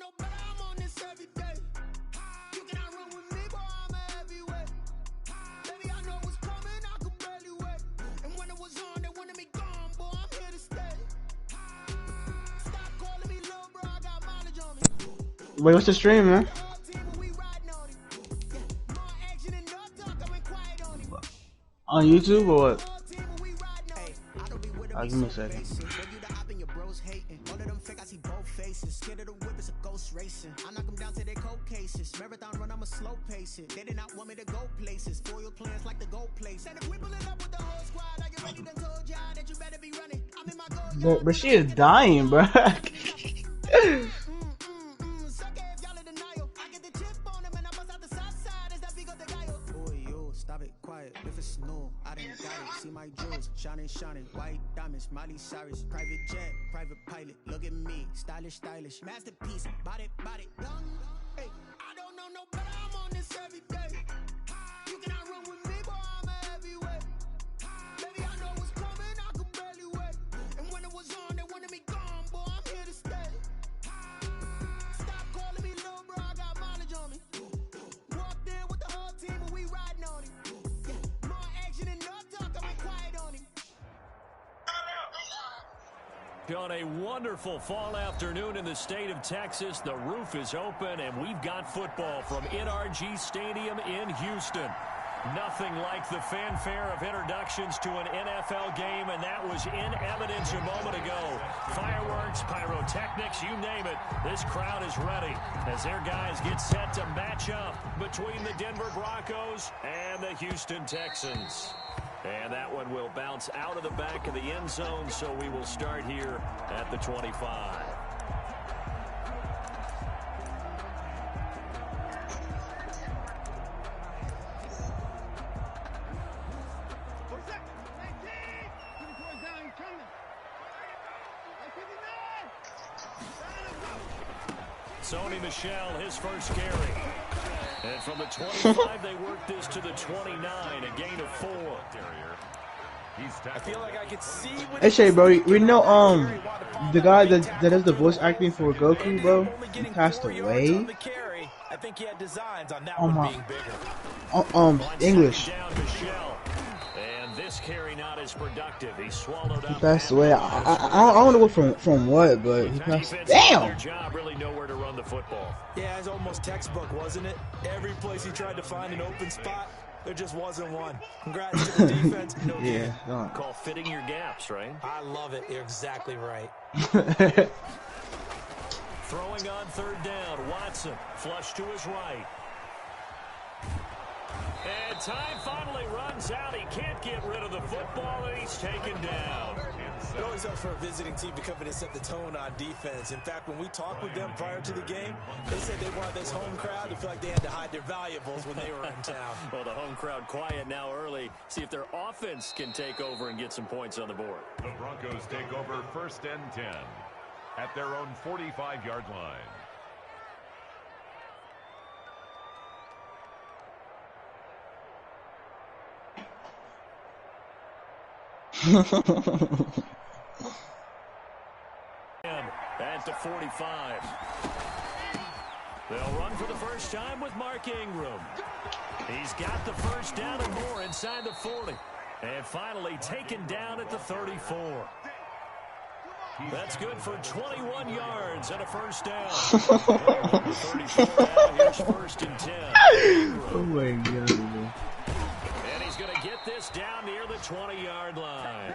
no better, I'm on this every day. You cannot run with me, boy, I'm a heavyweight. Baby, I know what's coming, I could barely wait. And when it was on, they wanted me gone, boy, I'm here to stay. Stop calling me little bro, I got mileage on me. Wait, what's the stream, man? On YouTube or what? Give me a second. I knock them down to their cold cases. Marathon run, I'm a slow pace it. They did not want me to go places. Foil plans like the gold place. And if we pulling up with the whole squad, I get ready to told y'all that you better be running. I'm in my goal. But she is dying, bro. Stop it, quiet, if it's no, I didn't got it. See my jewels, shining, white diamonds, Miley Cyrus, private jet, private pilot. Look at me, stylish, masterpiece, body, young. Hey, I don't know no better, I'm on this every day. You cannot run with me, boy, I'm a heavyweight. Baby, I know what's coming, I could barely wait. And when it was on, they wanted me gone, boy, I'm here to stay. Stop calling me little bro, I got mileage on me. Walked in with the whole team, and we riding on it. On a wonderful fall afternoon in the state of Texas, the roof is open and we've got football from NRG Stadium in Houston. Nothing like the fanfare of introductions to an NFL game, and that was in evidence a moment ago. Fireworks, pyrotechnics, you name it. This crowd is ready as their guys get set to match up between the Denver Broncos and the Houston Texans. And that one will bounce out of the back of the end zone, so we will start here at the 25. Sony Michel, his first carry. And from the 25, they work this to the 29, a gain of 4. I feel like I could see what Hey Shay, bro, we know the guy that does the voice acting for Goku, bro, he passed away. I think he had designs on that Oh one my. being bigger. English. And this carry not as productive. He swallowed up. He passed away. I don't know what from what, but he passed. Damn. Really nowhere to run the football. Yeah, it's almost textbook, wasn't it? Every place he tried to find an open spot, there just wasn't one. Congrats to the defense. No yeah. Call fitting your gaps, right? I love it. You're exactly right. Throwing on third down, Watson, flush to his right. And time finally runs out. He can't get rid of the football, and he's taken down. It always helps for a visiting team to come in and set the tone on defense. In fact, when we talked with them prior to the game, they said they wanted this home crowd to feel like they had to hide their valuables when they were in town. Well, the home crowd quiet now early. See if their offense can take over and get some points on the board. The Broncos take over 1st and 10 at their own 45-yard line. At the 45. They'll run for the first time with Mark Ingram. He's got the first down and more inside the 40. And finally taken down at the 34. That's good for 21 yards and a first down. 34 now, here's 1st and 10. Oh my God, man. And he's going to get this down near the 20-yard line.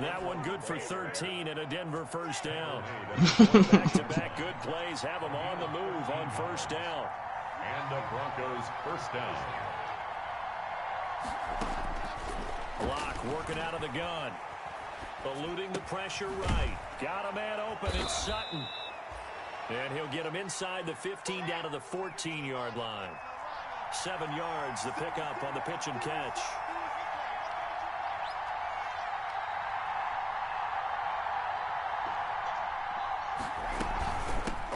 That one good for 13 and a Denver first down. Back-to-back good plays have them on the move on first down. And the Broncos first down. Block working out of the gun. Eluding the pressure right. Got a man open. It's Sutton. And he'll get him inside the 15 down to the 14-yard line. 7 yards the pickup on the pitch and catch.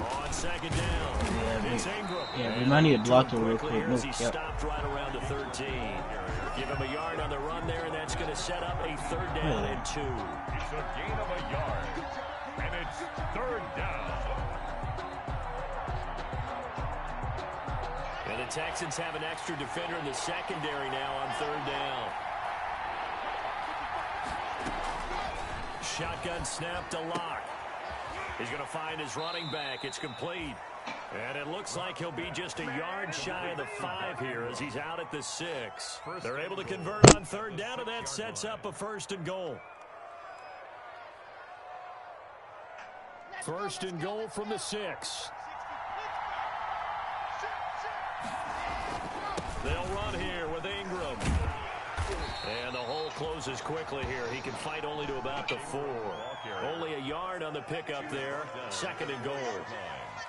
On second down, it's Ingram. Yeah, we might need to block him real quick. He stopped right around the 13. Give him a yard on the run there, and that's going to set up a 3rd down and 2. It's a gain of a yard, and it's 3rd down. the Texans have an extra defender in the secondary now on third down. Shotgun snap to Locke. He's going to find his running back. It's complete. And it looks like he'll be just a yard shy of the 5 here as he's out at the 6. They're able to convert on third down, and that sets up a 1st and goal. 1st and goal from the 6. They'll run here with Ingram. And the hole closes quickly here. He can fight only to about the 4. Only a yard on the pickup there. 2nd and goal.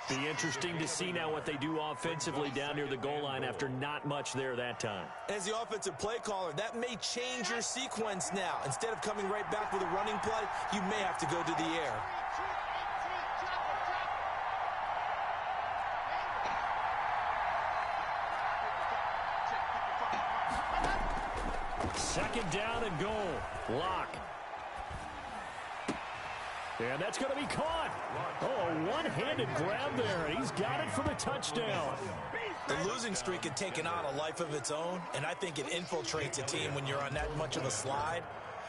Be interesting to see now what they do offensively down near the goal line after not much there that time. As the offensive play caller, that may change your sequence now. Instead of coming right back with a running play, you may have to go to the air. Second down and goal. Locke. And that's going to be caught. Oh, a one-handed grab there. He's got it for the touchdown. The losing streak had taken on a life of its own, and I think it infiltrates a team when you're on that much of a slide.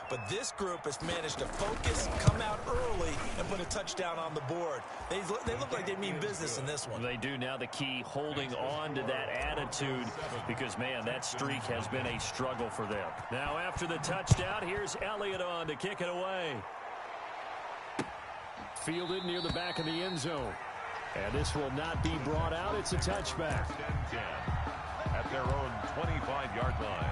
But this group has managed to focus, come out early, and put a touchdown on the board. They look like they mean business in this one. They do. Now the key, holding on to that attitude, because, man, that streak has been a struggle for them. Now after the touchdown, here's Elliott on to kick it away. Fielded near the back of the end zone. And this will not be brought out. It's a touchback. 10 at their own 25-yard line.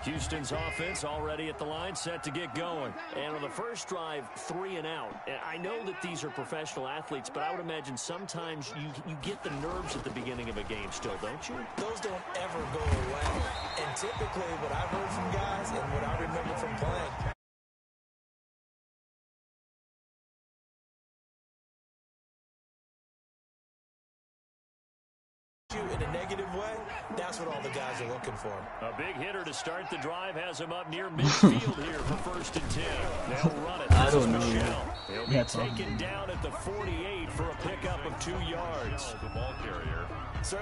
Houston's offense already at the line, set to get going. And on the first drive, 3 and out. And I know that these are professional athletes, but I would imagine sometimes you get the nerves at the beginning of a game still, don't you? Those don't ever go away. And typically what I've heard from guys and what I remember from playing, in a negative way, that's what all the guys are looking for. A big hitter to start the drive has him up near midfield here for 1st and 10. They'll run it. I don't know. He'll be taken down at the 48 for a pickup of 2 yards. The ball carrier.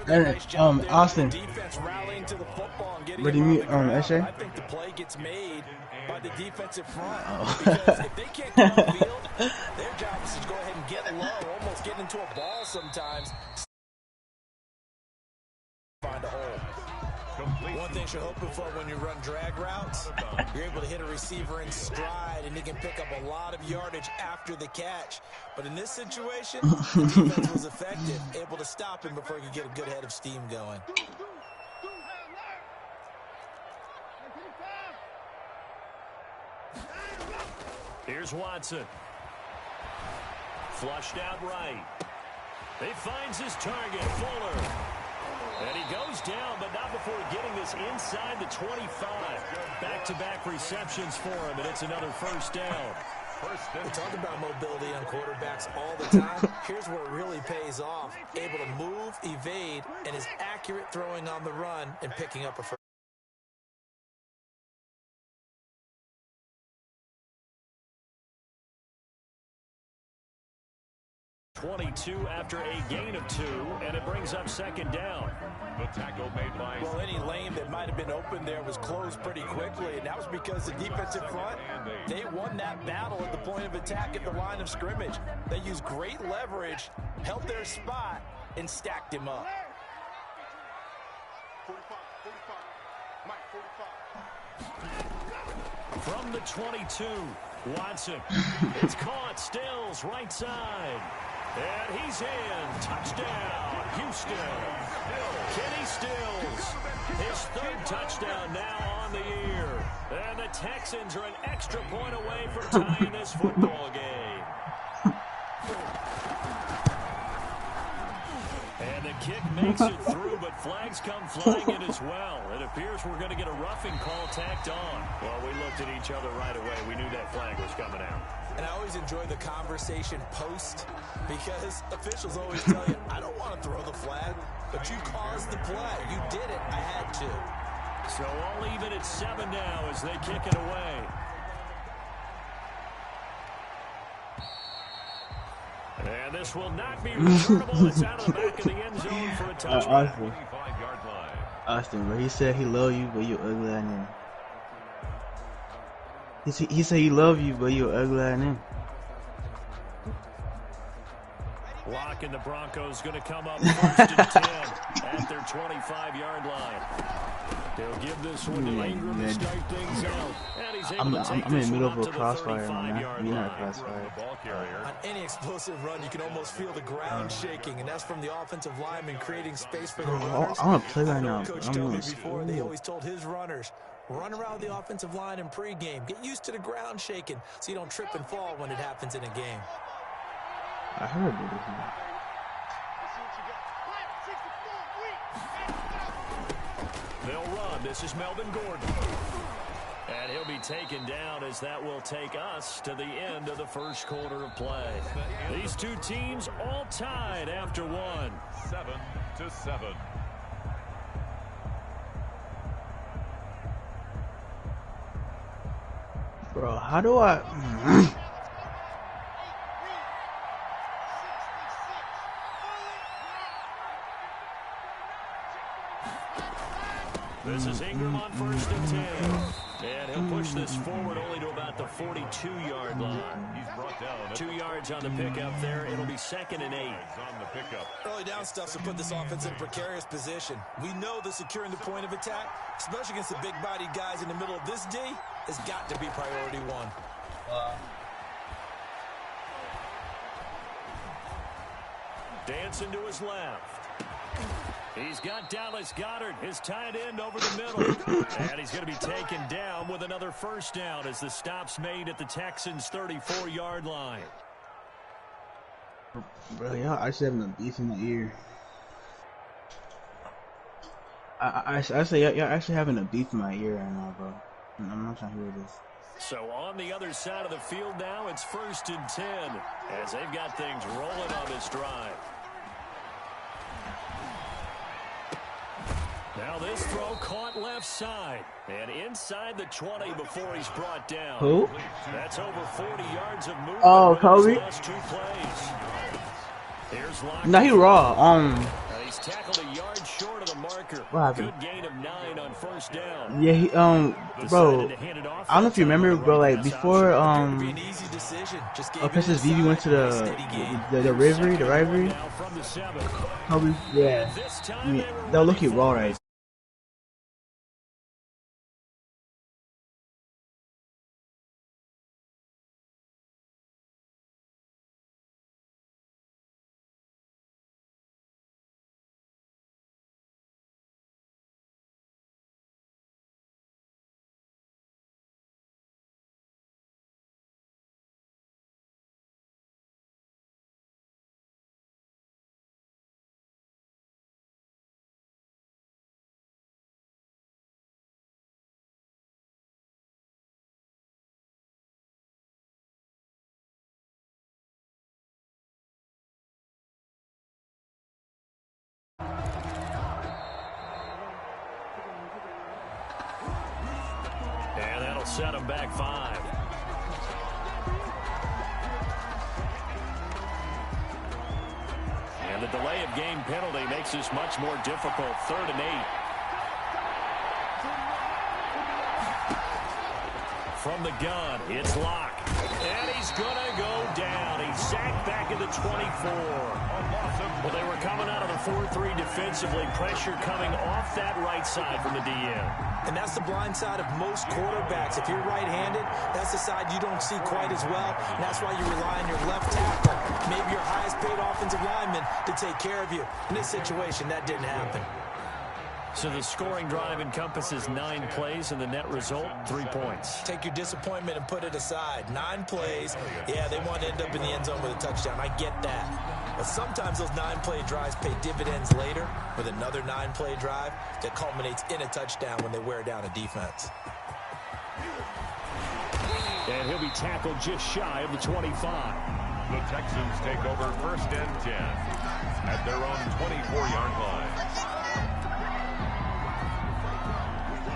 And, Austin, Defense rallying to the football and getting what do you mean, Eshe? I think the play gets made by the defensive front. Because if they can't get on the field, their job is to go ahead and get low, almost get into a ball sometimes. Find a hole. One thing you're hoping for when you run drag routes, you're able to hit a receiver in stride and he can pick up a lot of yardage after the catch. But in this situation, the defense was effective, able to stop him before he could get a good head of steam going. Here's Watson. Flushed out right. He finds his target, Fuller. And he goes down, but not before getting this inside the 25. Back-to-back receptions for him, and it's another 1st down. We talk about mobility on quarterbacks all the time. Here's where it really pays off. Able to move, evade, and is accurate throwing on the run and picking up a first. 22 after a gain of 2, and it brings up 2nd down. The tackle made by... Well, any lane that might have been open there was closed pretty quickly, and that was because the defensive front, they won that battle at the point of attack at the line of scrimmage. They used great leverage, held their spot, and stacked him up. 45. From the 22, Watson. It's caught, Stills, right side. And he's in. Touchdown, Houston. Kenny Stills, his 3rd touchdown now on the year. And the Texans are an extra point away from tying this football game. And the kick makes it through, but flags come flying in as well. It appears we're going to get a roughing call tacked on. Well, we looked at each other right away. We knew that flag was coming out. And I always enjoy the conversation post, because officials always tell you, I don't want to throw the flag, but you caused the play. You did it. I had to. So all even at 7 now as they kick it away. And this will not be returnable. It's out of the back of the end zone for a touchback. Austin, bro. He said he love you, but you ugly at him. He said he love you, but you ugly at him. Lock and the Broncos going to come up 1st and 10 at their 25-yard line. They'll give this one to Ingram to start things out. And he's able to take I'm in this the middle one of up a to the crossfire, man. 35-yard You're line. not a crossfire. On any explosive run, you can almost feel the ground shaking, and that's from the offensive lineman creating space for the runners. I want to play right now. Coach told me before, they always told his runners, run around the offensive line in pregame. Get used to the ground shaking so you don't trip and fall when it happens in a game. I heard it. They'll run. This is Melvin Gordon. And he'll be taken down as that will take us to the end of the first quarter of play. These two teams all tied after one. 7-7. Bro, how do I... This is Ingram on 1st and 10. And he'll push this forward only to about the 42-yard line. He's brought down 2 yards on the pickup there. It'll be 2nd and 8. on the pickup. Early down stuff to put this offense in a precarious position. We know that securing the point of attack, especially against the big-bodied guys in the middle of this D, has got to be priority one. Dancing to his left. He's got Dallas Goedert, his tight end, over the middle. And he's going to be taken down with another first down as the stop's made at the Texans' 34-yard line. Bro, y'all actually having a beef in the ear. I say y'all actually having a beef in my ear right now, bro. I'm not trying to hear this. So on the other side of the field now, it's 1st and 10 as they've got things rolling on this drive. Now this throw caught left side and inside the 20 before he's brought down. Who? That's over 40 yards of movement. Oh, Kobe? Last 2 plays. Here's Lock. No, he raw. He's tackled a yard short of the marker. What happened? Good gain of 9 on first down. Yeah, he bro. I don't know if you remember, bro. Like before, Princess Vivi went to the rivalry, Kobe, yeah. I mean, they'll look at raw right. And that'll set him back 5. And the delay of game penalty makes this much more difficult. 3rd and 8. From the gun, it's Lock. And he's going to go down. He's sacked back at the 24. Well, they were coming out of the 4-3 defensively. Pressure coming off that right side from the DM. And that's the blind side of most quarterbacks. If you're right-handed, that's the side you don't see quite as well. And that's why you rely on your left tackle, maybe your highest-paid offensive lineman, to take care of you. In this situation, that didn't happen. So the scoring drive encompasses 9 plays, and the net result, 3 points. Take your disappointment and put it aside. 9 plays. Yeah, they want to end up in the end zone with a touchdown. I get that. But sometimes those 9-play drives pay dividends later with another 9-play drive that culminates in a touchdown when they wear down a defense. And he'll be tackled just shy of the 25. The Texans take over 1st and 10 at their own 24-yard line.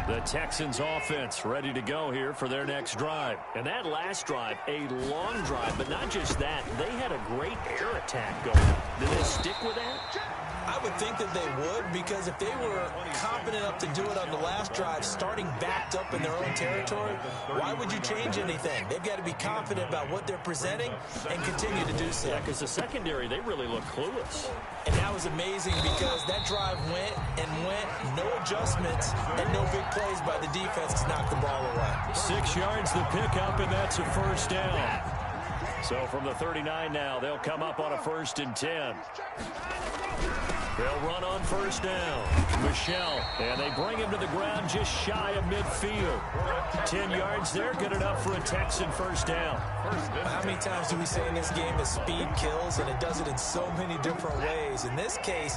The Texans offense ready to go here for their next drive. And that last drive, a long drive, but not just that. They had a great air attack going. Did they stick with that? I would think that they would, because if they were confident enough to do it on the last drive, starting backed up in their own territory, why would you change anything? They've got to be confident about what they're presenting and continue to do so. Yeah, because the secondary, they really look clueless. And that was amazing because that drive went and went, no adjustments, and no big plays by the defense to knock the ball away. 6 yards the pickup, and that's a first down. So from the 39 now, they'll come up on a 1st and 10. They'll run on first down. Michelle, and they bring him to the ground just shy of midfield. 10 yards there, good enough for a Texan first down. How many times do we say in this game that speed kills, and it does it in so many different ways? In this case,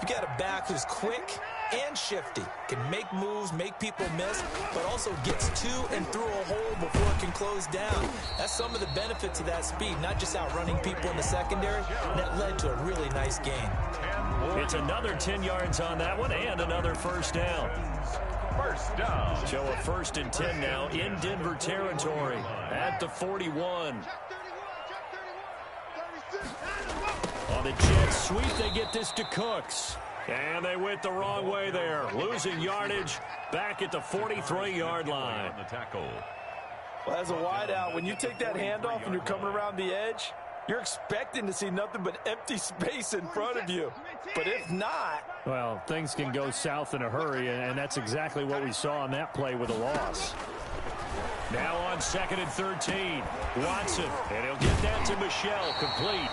you got a back who's quick and shifty, can make moves, make people miss, but also gets to and through a hole before it can close down. That's some of the benefits of that speed, not just outrunning people in the secondary. And that led to a really nice gain. It's another 10 yards on that one and another first down. First down. So a 1st and 10 now in Denver territory at the 41. On the jet sweep, they get this to Cooks. And they went the wrong way there, losing yardage back at the 43-yard line. On the tackle. Well, as a wideout, when you take that handoff and you're coming around the edge, you're expecting to see nothing but empty space in front of you. But if not... Well, things can go south in a hurry, and that's exactly what we saw on that play with a loss. Now on 2nd and 13, Watson, and he'll get that to Michelle, complete.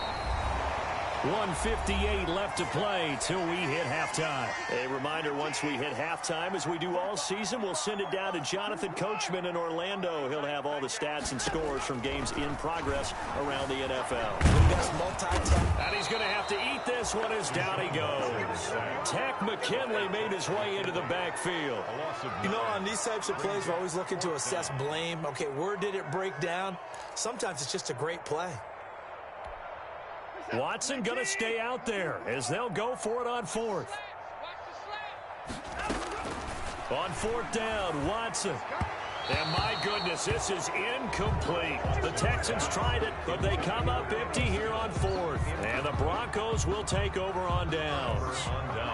1:58 left to play till we hit halftime. A reminder, once we hit halftime, as we do all season, we'll send it down to Jonathan Coachman in Orlando. He'll have all the stats and scores from games in progress around the NFL. And he's going to have to eat this one as down he goes. Tack McKinley made his way into the backfield. You know, on these types of plays, we're always looking to assess blame. Okay, where did it break down? Sometimes it's just a great play. Watson going to stay out there as they'll go for it on 4th. On 4th down, Watson. And my goodness, this is incomplete. The Texans tried it, but they come up empty here on 4th. And the Broncos will take over on downs.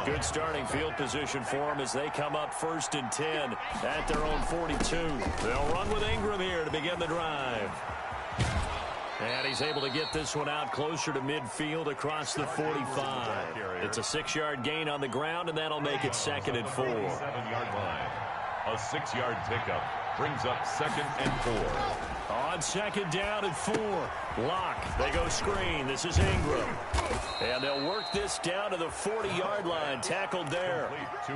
Good starting field position for them as they come up 1st and 10 at their own 42. They'll run with Ingram here to begin the drive. And he's able to get this one out closer to midfield across the 45. It's a 6-yard gain on the ground, and that'll make it 2nd and 4. 7-yard line. A 6-yard pickup brings up 2nd and 4. On 2nd down and 4. Lock. They go screen. This is Ingram. And they'll work this down to the 40-yard line. Tackled there.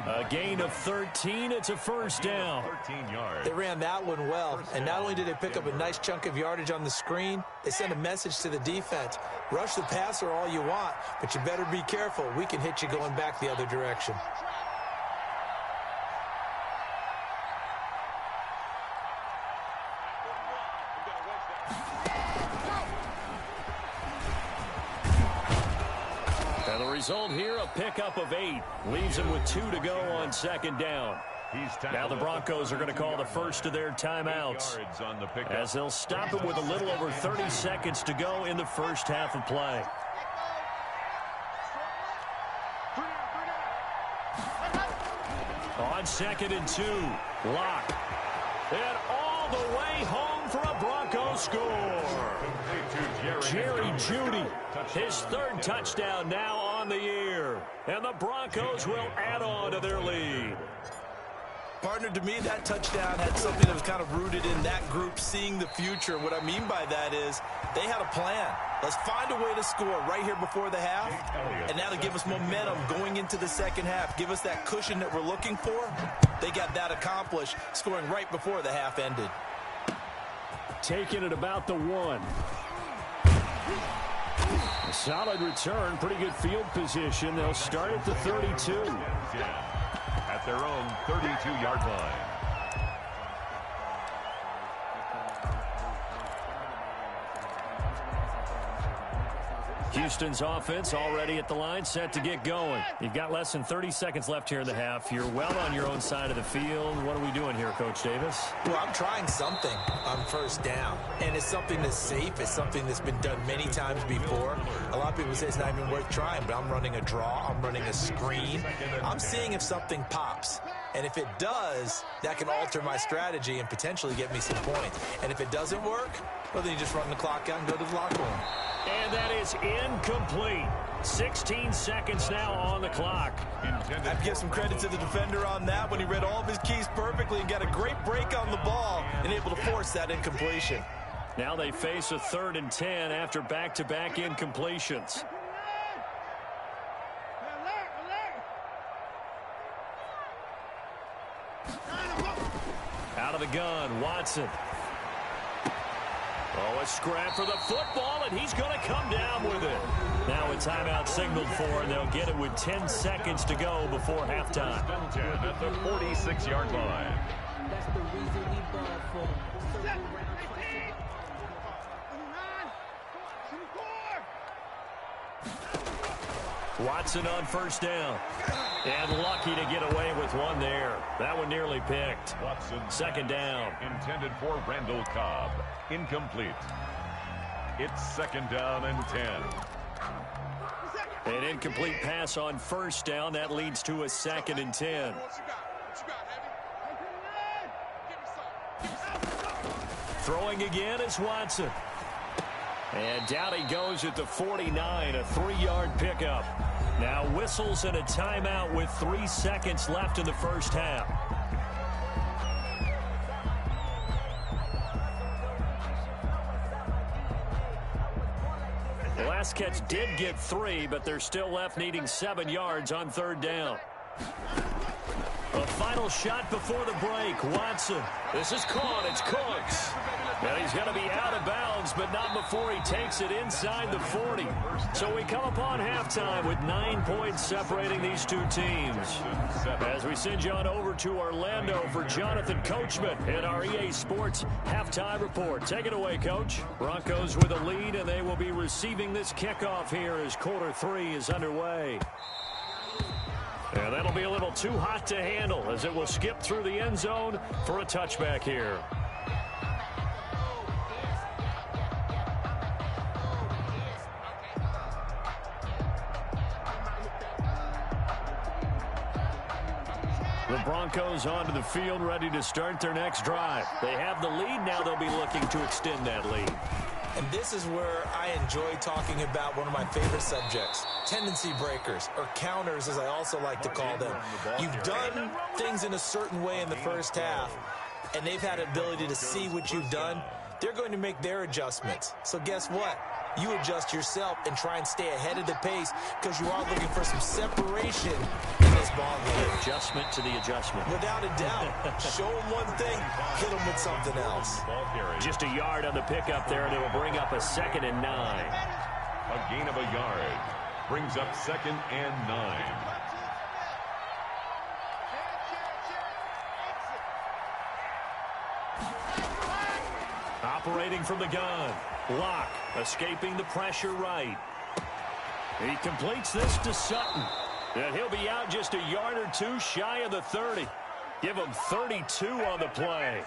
A gain of 13. It's a first down. 13 yards. They ran that one well. And not only did they pick up a nice chunk of yardage on the screen, they sent a message to the defense. Rush the passer all you want, but you better be careful. We can hit you going back the other direction. Result here, a pickup of 8. Leaves them with 2 to go on 2nd down. Now the Broncos are going to call the first of their timeouts as they'll stop it with a little over 30 seconds to go in the first half of play. On 2nd and 2, Lock. And all the way home for a Broncos score. Jerry Jeudy, his 3rd touchdown now on the year. And the Broncos will add on to their lead. Partner, to me, that touchdown had something that was kind of rooted in that group seeing the future. What I mean by that is they had a plan. Let's find a way to score right here before the half, and that'll give us momentum going into the second half. Give us that cushion that we're looking for. They got that accomplished, scoring right before the half ended. Taking it about the 1. A solid return, pretty good field position. They'll start at the 32. At their own 32-yard line. Houston's offense already at the line, set to get going. You've got less than 30 seconds left here in the half. You're well on your own side of the field. What are we doing here, Coach Davis? Well, I'm trying something on first down, and it's something that's safe. It's something that's been done many times before. A lot of people say it's not even worth trying, but I'm running a draw. I'm running a screen. I'm seeing if something pops. And if it does, that can alter my strategy and potentially get me some points. And if it doesn't work, well, then you just run the clock out and go to the locker room. And that is incomplete. 16 seconds now on the clock. I have to give some credit to the defender on that when he read all of his keys perfectly and got a great break on the ball and able to force that incompletion. Now they face a 3rd and 10 after back-to-back incompletions. Out of the gun, Watson. Oh, a scrap for the football, and he's going to come down with it. Now a timeout signaled for, and they'll get it with 10 seconds to go before halftime. At the 46-yard line. That's the reason we ball for. Watson on first down. And lucky to get away with one there. That one nearly picked. Watson. 2nd down. Intended for Randall Cobb. Incomplete. It's 2nd down and 10. An incomplete pass on first down. That leads to a 2nd and 10. Throwing again is Watson. And down he goes at the 49, a 3-yard pickup. Now whistles and a timeout with 3 seconds left in the first half. The last catch did get 3, but they're still left needing 7 yards on 3rd down. A final shot before the break. Watson. This is caught. It's Cooks. And he's going to be out of bounds, but not before he takes it inside the 40. So we come upon halftime with 9 points separating these two teams. As we send you on over to Orlando for Jonathan Coachman in our EA Sports halftime report. Take it away, Coach. Broncos with a lead, and they will be receiving this kickoff here as quarter 3 is underway. And that'll be a little too hot to handle as it will skip through the end zone for a touchback here. The Broncos onto the field, ready to start their next drive. They have the lead. Now they'll be looking to extend that lead. And this is where I enjoy talking about one of my favorite subjects, tendency breakers, or counters as I also like to call them. You've done things in a certain way in the first half, and they've had the ability to see what you've done. They're going to make their adjustments. So guess what? You adjust yourself and try and stay ahead of the pace because you are looking for some separation in this ball game. Adjustment to the adjustment. Without a doubt. Show them one thing, hit them with something else. Just a yard on the pickup there, and it will bring up a 2nd and 9. A gain of a yard brings up 2nd and 9. Operating from the gun. Locke escaping the pressure right. He completes this to Sutton. And he'll be out just a yard or 2 shy of the 30. Give him 32 on the play.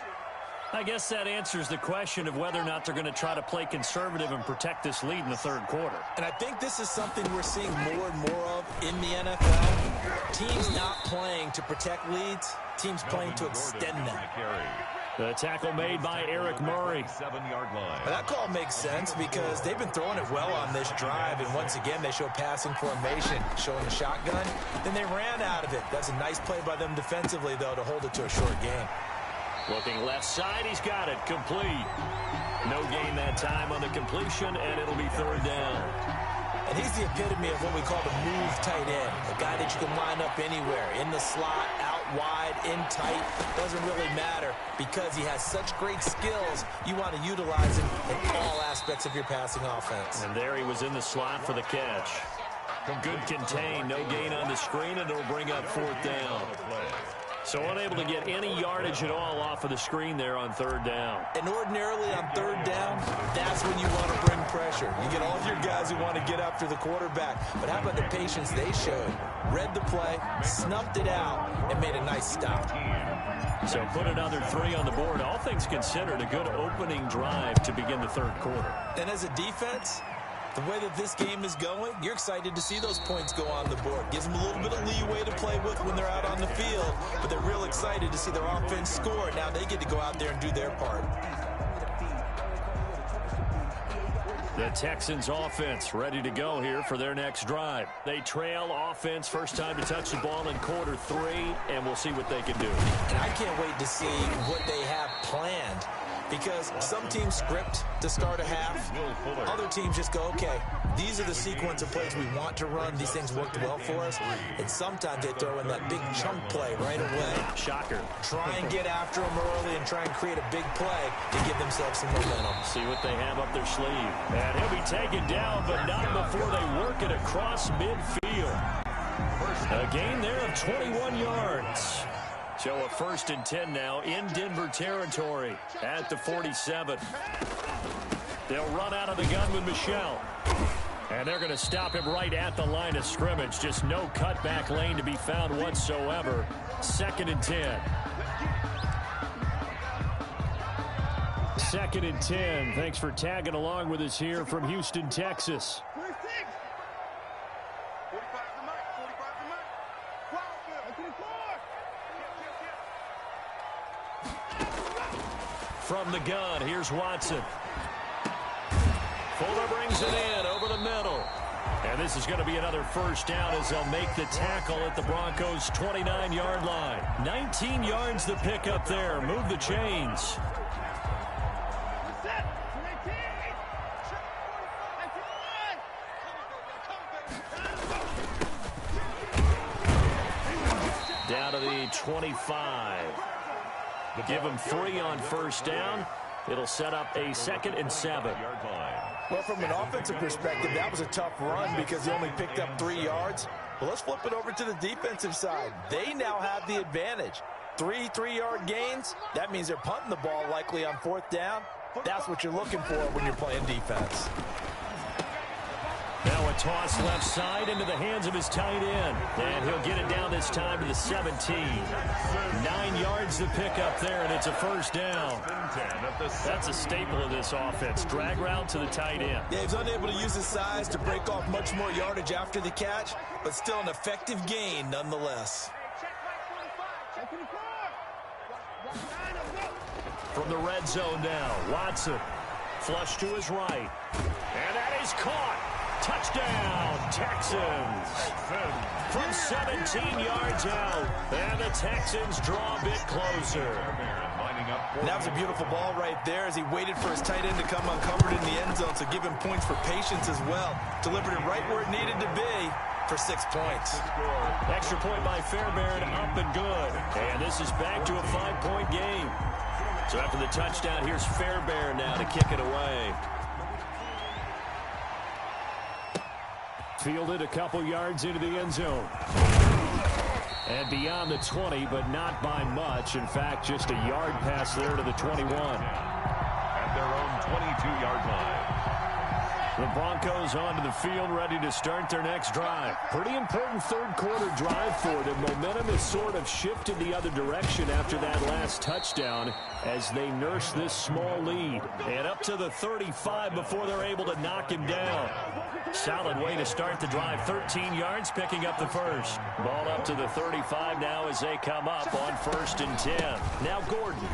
I guess that answers the question of whether or not they're going to try to play conservative and protect this lead in the 3rd quarter. And I think this is something we're seeing more and more of in the NFL. Teams not playing to protect leads, teams playing to extend them. The tackle made by Eric Murray. 7-yard line. That call makes sense because they've been throwing it well on this drive, and once again they show passing formation, showing the shotgun. Then they ran out of it. That's a nice play by them defensively, though, to hold it to a short game. Looking left side, he's got it. Complete. No gain that time on the completion, and it'll be 3rd down. And he's the epitome of what we call the move tight end. A guy that you can line up anywhere, in the slot, out wide, in tight. Doesn't really matter because he has such great skills. You want to utilize him in all aspects of your passing offense. And there he was in the slot for the catch. Good contain, no gain on the screen, and it'll bring up 4th down. So unable to get any yardage at all off of the screen there on third down. And ordinarily on third down, that's when you want to bring pressure. You get all of your guys who want to get after the quarterback. But how about the patience they showed? Read the play, snuffed it out, and made a nice stop. So put another 3 on the board. All things considered, a good opening drive to begin the third quarter. And as a defense, the way that this game is going, you're excited to see those points go on the board. Gives them a little bit of leeway to play with when they're out on the field, but they're real excited to see their offense score. Now they get to go out there and do their part. The Texans offense ready to go here for their next drive. They trail offense, first time to touch the ball in quarter 3, and we'll see what they can do. And I can't wait to see what they have planned. Because some teams script to start a half. Other teams just go, okay, these are the sequence of plays we want to run. These things worked well for us. And sometimes they throw in that big chunk play right away. Shocker. Try and get after them early and try and create a big play to give themselves some momentum. See what they have up their sleeve. And he'll be taken down, but not before they work it across midfield. A gain there of 21 yards. So a 1st and 10 now in Denver territory at the 47. They'll run out of the gun with Michel. And they're going to stop him right at the line of scrimmage. Just no cutback lane to be found whatsoever. 2nd and 10. 2nd and 10. Thanks for tagging along with us here from Houston, Texas. From the gun, here's Watson. Fuller brings it in over the middle. And this is going to be another first down as they'll make the tackle at the Broncos' 29-yard line. 19 yards the pick up there. Move the chains. Down to the 25. Give him 3 on first down. It'll set up a 2nd and 7. Well, from an offensive perspective, that was a tough run because he only picked up 3 yards. Well, let's flip it over to the defensive side. They now have the advantage. 3 3-yard gains. That means they're punting the ball likely on 4th down. That's what you're looking for when you're playing defense. Now a toss left side into the hands of his tight end. And he'll get it down this time to the 17. 9 yards to pick up there, and it's a first down. That's a staple of this offense. Drag route to the tight end. Yeah, he's unable to use his size to break off much more yardage after the catch, but still an effective gain nonetheless. From the red zone now, Watson. Flush to his right. And that is caught. Touchdown, Texans. From 17 yards out. And the Texans draw a bit closer. And that was a beautiful ball right there as he waited for his tight end to come uncovered in the end zone. So give him points for patience as well. Delivered it right where it needed to be for 6 points. Extra point by Fairbairn, up and good. And this is back to a 5-point game. So after the touchdown, here's Fairbairn now to kick it away. Fielded a couple yards into the end zone. And beyond the 20, but not by much. In fact, just a yard pass there to the 21. At their own 22-yard line. The Broncos onto the field, ready to start their next drive. Pretty important third quarter drive for them. Momentum has sort of shifted the other direction after that last touchdown as they nurse this small lead. And up to the 35 before they're able to knock him down. Solid way to start the drive. 13 yards, picking up the first. Ball up to the 35 now as they come up on 1st and 10. Now Gordon.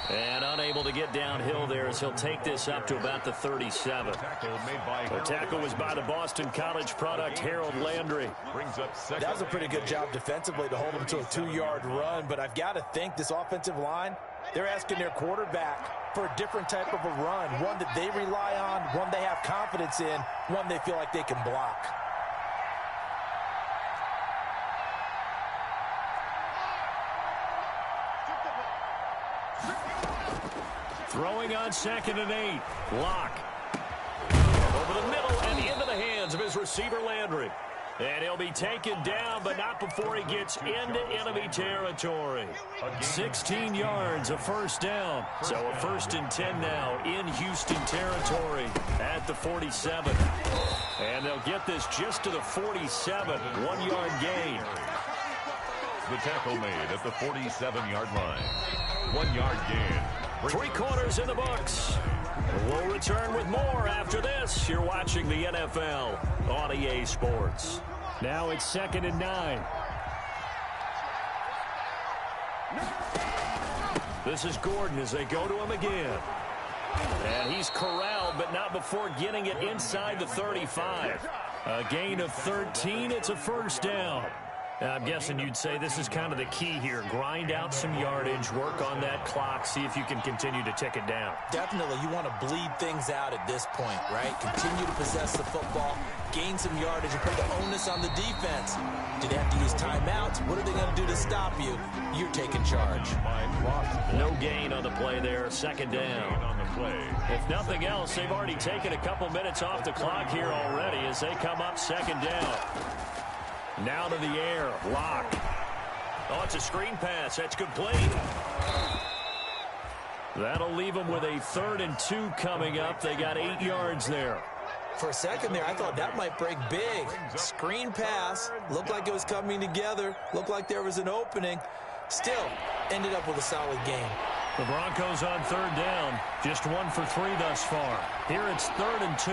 And unable to get downhill there as he'll take this up to about the 37. The tackle was by the Boston College product, Harold Landry. That was a pretty good job defensively to hold him to a 2-yard run, but I've got to think this offensive line, they're asking their quarterback for a different type of a run, one that they rely on, one they have confidence in, one they feel like they can block. Throwing on 2nd and 8. Lock. Over the middle and into the hands of his receiver, Landry. And he'll be taken down, but not before he gets into enemy territory. 16 yards, a first down. So a 1st and 10 now in Houston territory at the 47. And they'll get this just to the 47, 1-yard gain. The tackle made at the 47-yard line. 1-yard gain. 3 quarters in the books. We'll return with more after this. You're watching the NFL on EA Sports. Now it's 2nd and 9. This is Gordon as they go to him again. And he's corralled, but not before getting it inside the 35. A gain of 13. It's a first down. I'm guessing you'd say this is kind of the key here. Grind out some yardage, work on that clock, see if you can continue to tick it down. Definitely, you want to bleed things out at this point, right? Continue to possess the football, gain some yardage, and put the onus on the defense. Do they have to use timeouts? What are they going to do to stop you? You're taking charge. No gain on the play there, 2nd down. If nothing else, they've already taken a couple minutes off the clock here already as they come up 2nd down. Now to the air, Lock. Oh, it's a screen pass. That's complete. That'll leave them with a 3rd and 2 coming up. They got 8 yards there. For a second there, I thought that might break big. Screen pass. Looked like it was coming together. Looked like there was an opening. Still, ended up with a solid gain. The Broncos on 3rd down. Just 1 for 3 thus far. Here it's 3rd and 2.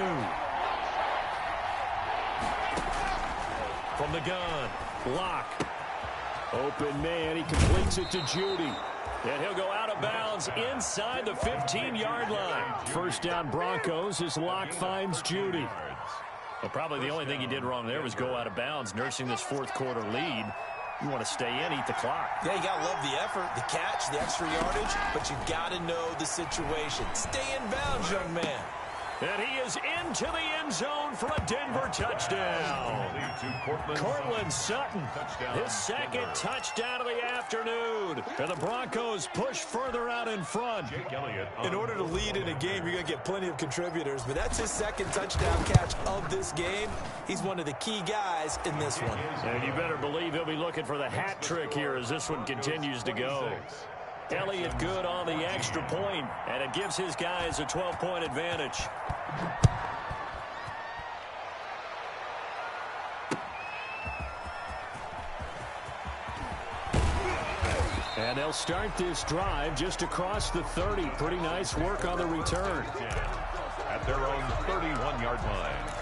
From the gun, Lock. Open man, he completes it to Judy. And he'll go out of bounds inside the 15-yard line. First down Broncos as Lock finds Judy. Well, probably the only thing he did wrong there was go out of bounds, nursing this 4th quarter lead. You want to stay in, eat the clock. Yeah, you got to love the effort, the catch, the extra yardage, but you got to know the situation. Stay in bounds, young man. And he is into the end zone for a Denver touchdown. Cortland Sutton, his 2nd touchdown of the afternoon. And the Broncos push further out in front. In order to lead in a game, you're going to get plenty of contributors, but that's his 2nd touchdown catch of this game. He's one of the key guys in this one. And you better believe he'll be looking for the hat trick here as this one continues to go. Elliott good on the extra point, and it gives his guys a 12-point advantage. And they'll start this drive just across the 30. Pretty nice work on the return. At their own 31-yard line.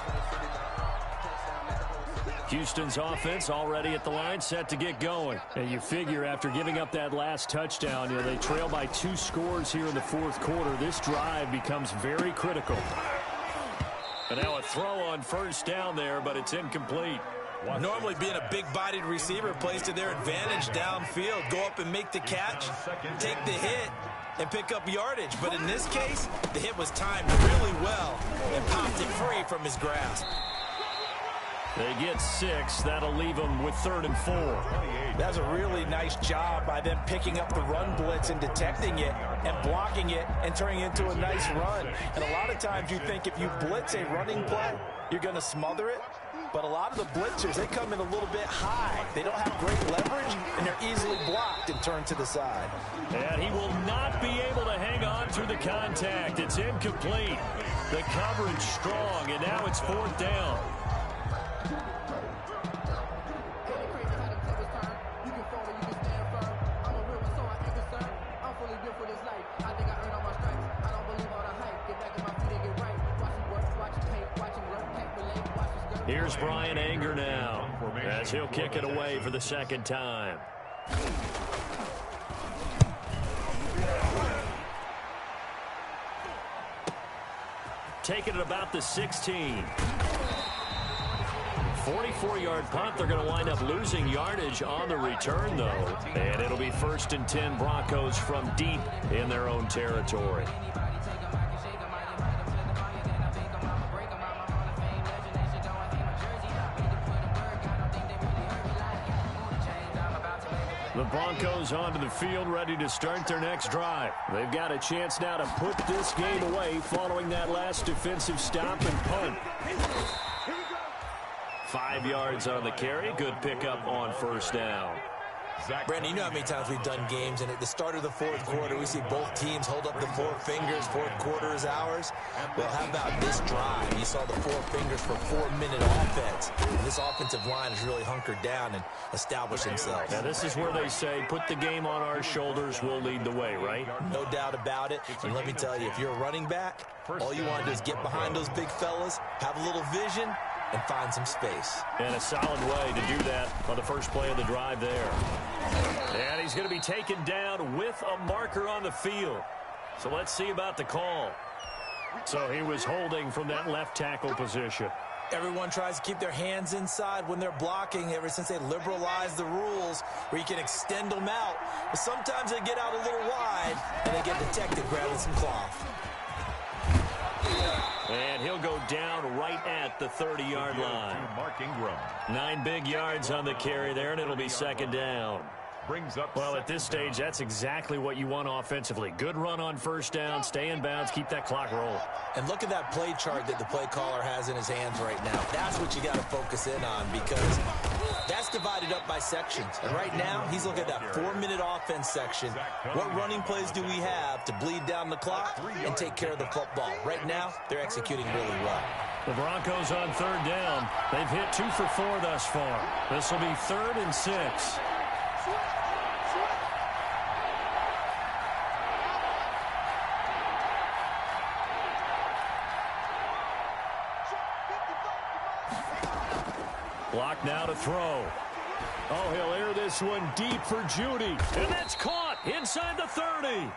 Houston's offense already at the line, set to get going. And you figure after giving up that last touchdown, they trail by 2 scores here in the 4th quarter. This drive becomes very critical. And now a throw on 1st down there, but it's incomplete. Normally being a big-bodied receiver plays to their advantage downfield. Go up and make the catch, take the hit, and pick up yardage. But in this case, the hit was timed really well and popped it free from his grasp. They get 6. That'll leave them with 3rd and 4. That's a really nice job by them picking up the run blitz and detecting it and blocking it and turning it into a nice run. And a lot of times you think if you blitz a running play, you're going to smother it. But a lot of the blitzers, they come in a little bit high. They don't have great leverage, and they're easily blocked and turned to the side. And he will not be able to hang on through the contact. It's incomplete. The coverage strong, and now it's 4th down. Here's Brian Anger now, as he'll kick it away for the 2nd time. Taking it about the 16. 44-yard punt. They're going to wind up losing yardage on the return, though. And it'll be 1st and 10 Broncos from deep in their own territory. The Broncos onto the field, ready to start their next drive. They've got a chance now to put this game away following that last defensive stop and punt. 5 yards on the carry. Good pickup on first down. Brandon, you know how many times we've done games, and at the start of the fourth quarter, we see both teams hold up the 4 fingers. Fourth quarter is ours. Well, how about this drive? You saw the 4 fingers for 4-minute offense. And this offensive line has really hunkered down and established themselves. Now, this is where they say, put the game on our shoulders, we'll lead the way, right? No doubt about it. And let me tell you, if you're a running back, all you want to do is get behind those big fellas, have a little vision, and find some space. And a solid way to do that on the first play of the drive there. And he's going to be taken down with a marker on the field. So let's see about the call. So he was holding from that left tackle position. Everyone tries to keep their hands inside when they're blocking ever since they liberalized the rules where you can extend them out. But sometimes they get out a little wide and they get detected grabbing some cloth. And he'll go down right at the 30-yard line. 9 big yards on the carry there, and it'll be second down. Well, at this stage, that's exactly what you want offensively. Good run on first down, stay in bounds, keep that clock rolling. And look at that play chart that the play caller has in his hands right now. That's what you got to focus in on because that's divided up by sections. And right now, he's looking at that 4-minute offense section. What running plays do we have to bleed down the clock and take care of the football? Right now, they're executing really well. The Broncos on third down. They've hit 2 for 4 thus far. This will be 3rd and 6. Block now to throw. Oh, he'll air this one deep for Judy. And that's caught inside the 30.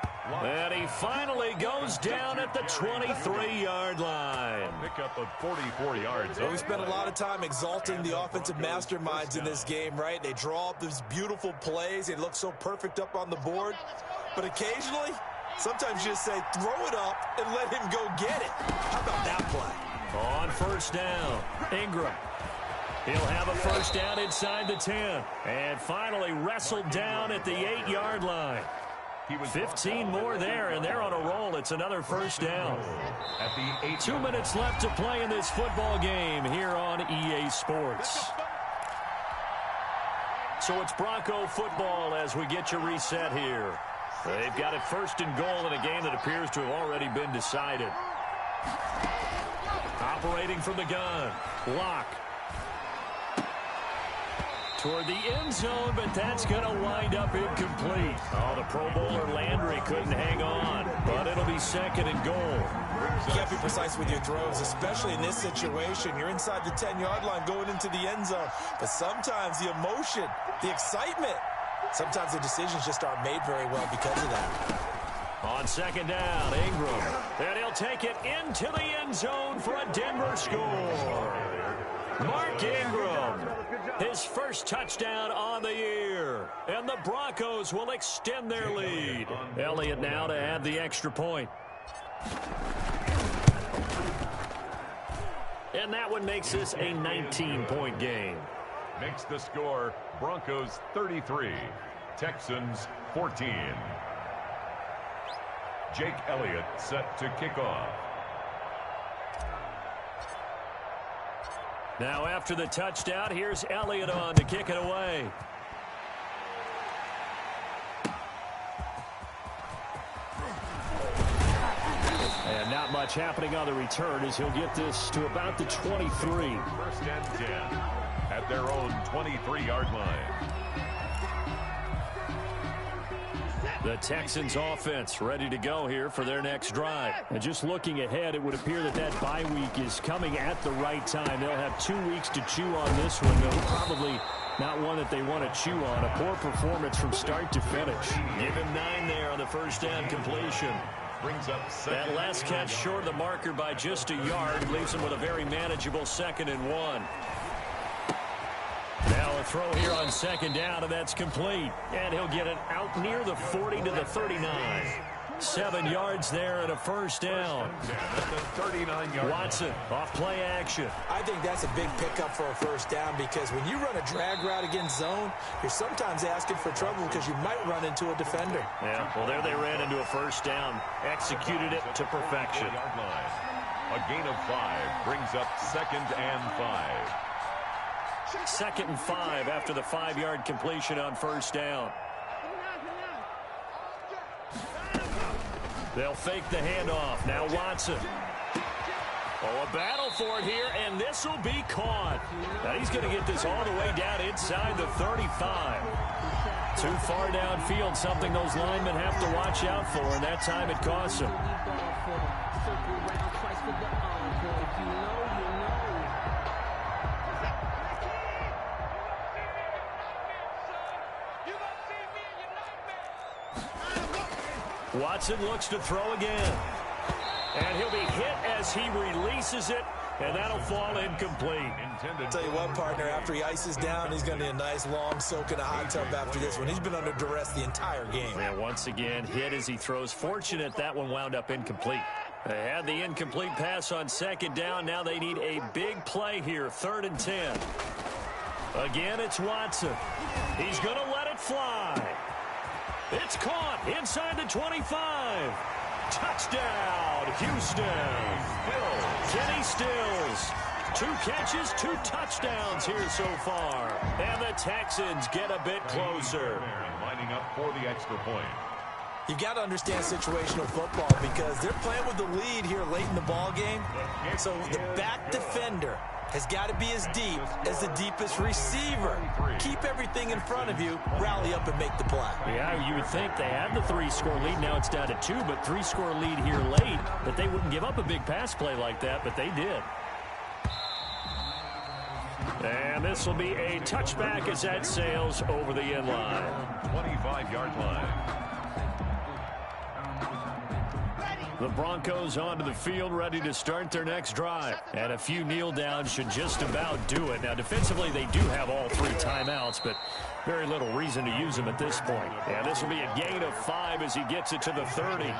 And he finally goes down at the 23-yard line. Pickup of 44 yards. We spent a lot of time exalting the offensive masterminds in this game, right? They draw up these beautiful plays. They look so perfect up on the board. But occasionally, sometimes you just say, throw it up and let him go get it. How about that play? On first down, Ingram. He'll have a first down inside the 10. And finally wrestled down at the 8-yard line. 15 more there, and they're on a roll. It's another first down. At the 8 2 minutes left to play in this football game here on EA Sports. So it's Bronco football as we get you reset here. They've got it 1st and goal in a game that appears to have already been decided. Operating from the gun. Lock. Toward the end zone, but that's going to wind up incomplete. Oh, the Pro Bowler Landry couldn't hang on, but it'll be 2nd and goal. You got to be precise with your throws, especially in this situation. You're inside the 10-yard line going into the end zone, but sometimes the emotion, the excitement, sometimes the decisions just aren't made very well because of that. On 2nd down, Ingram, and he'll take it into the end zone for a Denver score. Mark Ingram, his first touchdown on the year, and the Broncos will extend their lead. Elliott now to add the extra point. And that one makes this a 19-point game. makes the score Broncos 33, Texans 14. Jake Elliott set to kick off. Now after the touchdown, here's Elliott on to kick it away. And not much happening on the return as he'll get this to about the 23. First and 10 at their own 23-yard line. The Texans offense ready to go here for their next drive. And just looking ahead, it would appear that that bye week is coming at the right time. They'll have 2 weeks to chew on this one, though probably not one that they want to chew on. A poor performance from start to finish. Give him 9 there on the first down completion. Brings up that last catch short of the marker by just a yard leaves him with a very manageable 2nd and 1. Now a throw here on 2nd down, and that's complete. And he'll get it out near the 40 to the 39. 7 yards there and a first down. Watson off play action. I think that's a big pickup for a first down because when you run a drag route against zone, you're sometimes asking for trouble because you might run into a defender. Yeah, well, there they ran into a first down. Executed it to perfection. A gain of 5 brings up 2nd and 5. 2nd and 5 after the 5-yard completion on first down. They'll fake the handoff. Now Watson. Oh, a battle for it here, and this will be caught. Now he's going to get this all the way down inside the 35. Too far downfield, something those linemen have to watch out for, and that time it costs them. Watson looks to throw again. And he'll be hit as he releases it, and that'll fall incomplete. I'll tell you what, partner, after he ices down, he's going to need a nice long soak in a hot tub after this one. He's been under duress the entire game. Yeah, once again, hit as he throws. Fortunate that one wound up incomplete. They had the incomplete pass on 2nd down. Now they need a big play here, 3rd and 10. Again, it's Watson. He's going to let it fly. It's caught inside the 25. Touchdown, Houston. Kenny Stills. 2 catches, 2 touchdowns here so far. And the Texans get a bit closer. Lining up for the extra point. You've got to understand situational football because they're playing with the lead here late in the ball game. So the back defender has got to be as deep as the deepest receiver. Keep everything in front of you, rally up and make the play. Yeah, you would think they had the 3-score lead. Now it's down to 2, but 3-score lead here late. That they wouldn't give up a big pass play like that, but they did. And this will be a touchback as that sails over the end line. 25-yard line. The Broncos onto the field, ready to start their next drive. And a few kneel downs should just about do it. Now, defensively, they do have all 3 timeouts, but very little reason to use them at this point. And this will be a gain of 5 as he gets it to the 30.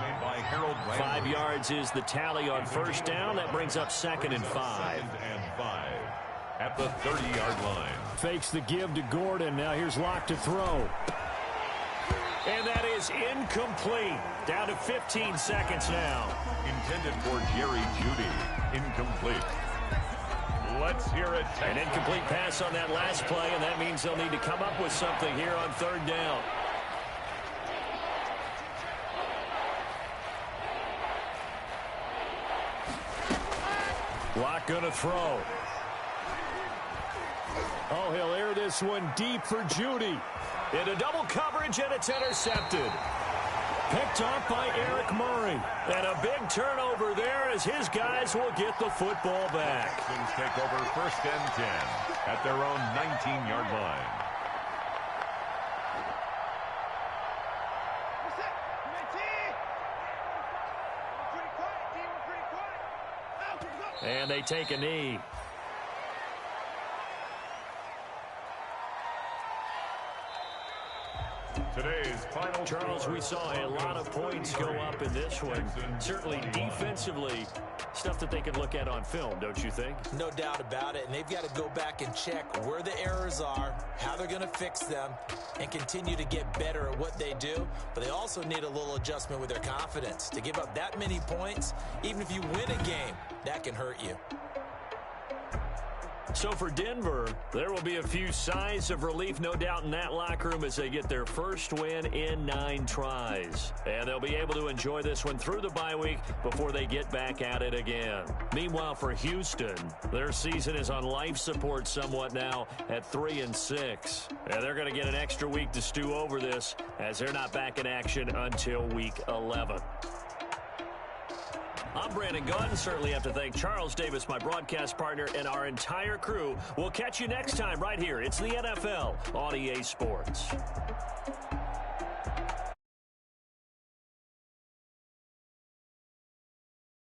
5 yards is the tally on first down. That brings up 2nd and 5. At the 30-yard line. Fakes the give to Gordon. Now here's Locke to throw. And that is incomplete. Down to 15 seconds now. Intended for Jerry Jeudy. Incomplete. Let's hear it. An incomplete pass on that last play, and that means they'll need to come up with something here on 3rd down. Locke gonna throw. Oh, he'll air this one deep for Jeudy. Into double coverage, and it's intercepted. Picked off by Eric Murray. And a big turnover there as his guys will get the football back. Texans take over 1st and 10 at their own 19-yard line. And they take a knee. Today's final Charles, we saw a lot of points go up in this one. Certainly defensively, stuff that they can look at on film, don't you think? No doubt about it, and they've got to go back and check where the errors are, how they're going to fix them, and continue to get better at what they do. But they also need a little adjustment with their confidence. To give up that many points, even if you win a game, that can hurt you. So for Denver, there will be a few sighs of relief, no doubt, in that locker room as they get their first win in 9 tries. And they'll be able to enjoy this one through the bye week before they get back at it again. Meanwhile, for Houston, their season is on life support somewhat now at 3-6. And they're going to get an extra week to stew over this as they're not back in action until week 11. I'm Brandon Gunn. Certainly have to thank Charles Davis, my broadcast partner, and our entire crew. We'll catch you next time right here. It's the NFL on EA Sports.